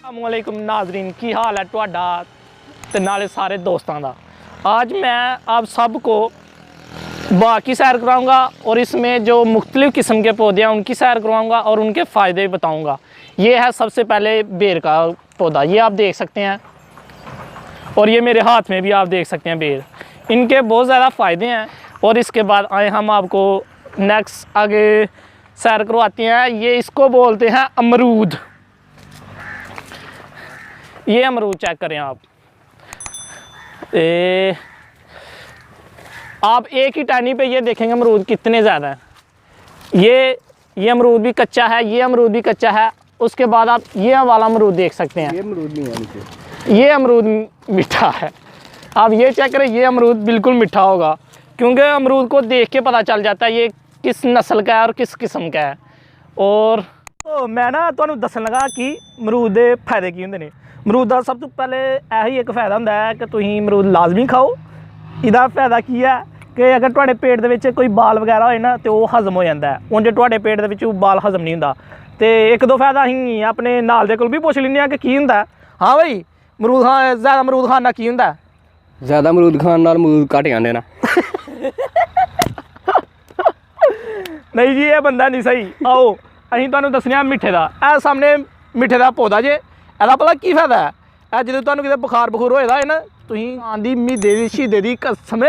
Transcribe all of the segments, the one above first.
अस्सलामुअलैकुम नाजरीन, की हाल है तुहाडा ते नाले सारे दोस्तों का। आज मैं आप सबको बाग की सैर कराऊंगा और इसमें जो मुख्तलिफ़ किस्म के पौधे हैं उनकी सैर करवाऊंगा और उनके फ़ायदे भी बताऊंगा। ये है सबसे पहले बेर का पौधा, ये आप देख सकते हैं, और ये मेरे हाथ में भी आप देख सकते हैं बेर। इनके बहुत ज़्यादा फ़ायदे हैं। और इसके बाद आए हम आपको नेक्स्ट आगे सैर करवाते हैं। ये इसको बोलते हैं अमरूद। ये अमरूद चेक करें आप, आप एक ही टहनी पे ये देखेंगे अमरूद कितने ज़्यादा हैं। ये अमरूद भी कच्चा है, ये अमरूद भी कच्चा है। उसके बाद आप ये वाला अमरूद देख सकते हैं, ये अमरूद नहीं है नीचे, ये अमरूद मीठा है। आप ये चेक करें, ये अमरूद बिल्कुल मीठा होगा, क्योंकि अमरूद को देख के पता चल जाता है ये किस नस्ल का है और किस किस्म का है। और तो मैं ना तुहानू दसन लगा कि अमरूद के फायदे की होंगे ने। अमरूद का सब तो पहले यही एक फायदा होंदा है कि तुसीं अमरूद लाजमी खाओ। इहदा फायदा की है कि अगर तुहाडे पेट दे विच कोई बाल वगैरह होए ना तो वह हजम हो जाता है। उंज तुहाडे पेट दे विच बाल हजम नहीं होंदा। तो एक दो फायदा असीं अपने नाल दे कोल भी पुछ लैंदे कि की होंदा। हाँ भाई, अमरूद खान ज़्यादा अमरूद खान नाल की होंदा? ज़्यादा अमरूद खान नाल अमरूद घट जांदे ना। नहीं जी, ये बंदा नहीं सही। आओ असीं तुहानू दस्सने मिठे का। ए सामने मिठे का पौधा जे, एदा भला की फायदा है? ए जो तुहानू किते बुखार बखूर होए दा है ना, तुसीं आंदी म्हीने दी शहीदे दी कसम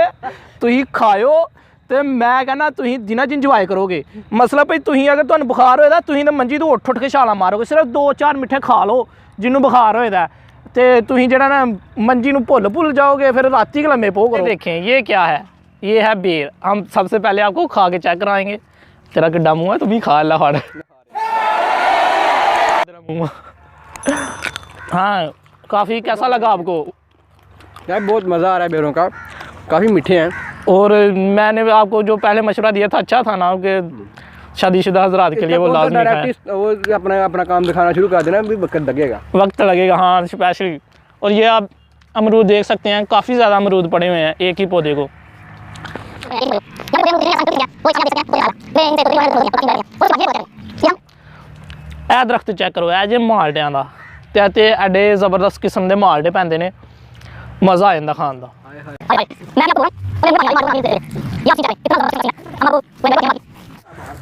तुसीं खाओ तो मैं कहना तुसीं दिनां च इंजॉय करोगे। मतलब भाई तुसीं अगर तुहानू बुखार होए दा, तुसीं तो मंजी तो उठ के छालां मारोगे। सिर्फ 2-4 मिठे खा लो जिन्नू बुखार होए दा, तो तुसीं जेहड़ा ना मंजी नू भुल जाओगे, फिर राती के लम्मे पो करो। देखें ये क्या है, ये है बेर। हम सबसे पहले आपको खा के चेक कराएंगे। तेरा किड्डा मुँह है, तुम ही खा ला फड़। हाँ, काफ़ी कैसा लगा आपको? यार बहुत मज़ा आ रहा है बेरों का, काफ़ी मीठे हैं। और मैंने आपको जो पहले मशवरा दिया था अच्छा था ना, कि शादीशुदा हजरात के लिए वो लाजमी है। वो अपना काम दिखाना शुरू कर देना, भी वक्त लगेगा। हाँ स्पेशली। और ये आप अमरूद देख सकते हैं, काफ़ी ज़्यादा अमरूद पड़े हुए हैं एक ही पौधे को। ए दरख्त चेक करो, ए जे मालटियां दा ते एडे जबरदस्त किस्म के मालटे पैंदे ने, मज़ा आ जांदा खान दा।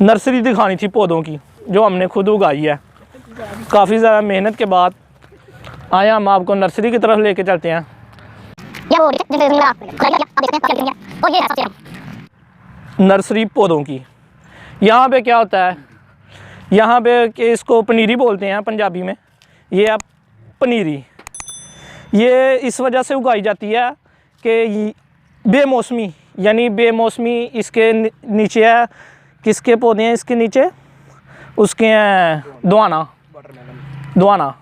नर्सरी दिखानी थी पौधों की जो हमने खुद उगाई है। काफ़ी ज़्यादा मेहनत के बाद आया हम आपको नर्सरी की तरफ लेके चलते हैं। नर्सरी पौधों की, यहाँ पे क्या होता है, यहाँ पे कि इसको पनीरी बोलते हैं पंजाबी में। ये आप पनीरी, ये इस वजह से उगाई जाती है कि बेमौसमी, यानी बेमौसमी इसके नीचे है। किसके पौधे हैं इसके नीचे? उसके हैं दुआना,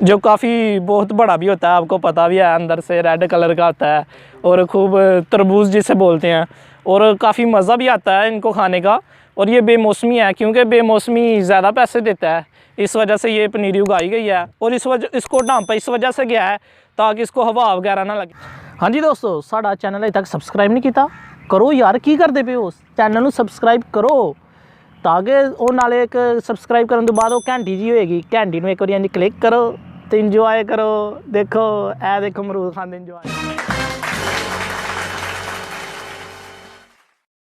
जो काफ़ी बहुत बड़ा भी होता है, आपको पता भी है, अंदर से रेड कलर का होता है और खूब तरबूज जिसे बोलते हैं, और काफ़ी मज़ा भी आता है इनको खाने का। और ये बेमौसमी है, क्योंकि बेमौसमी ज़्यादा पैसे देता है, इस वजह से ये पनीरी उगाई गई है। और इसको ढांपा इस वजह से गया है ताकि इसको हवा वगैरह ना लगे। हाँ जी दोस्तों, साडा चैनल अभी तक सबसक्राइब नहीं किया, करो यार, की करते पे हो? चैनल सबसक्राइब करो ताकि वो नाले एक सबसक्राइब करने तो बाद वो घंटी जी होएगी, घंटी में एक बार क्लिक करो तो इंजॉय करो। देखो ए देखो अमरूद खांदे इंजॉय।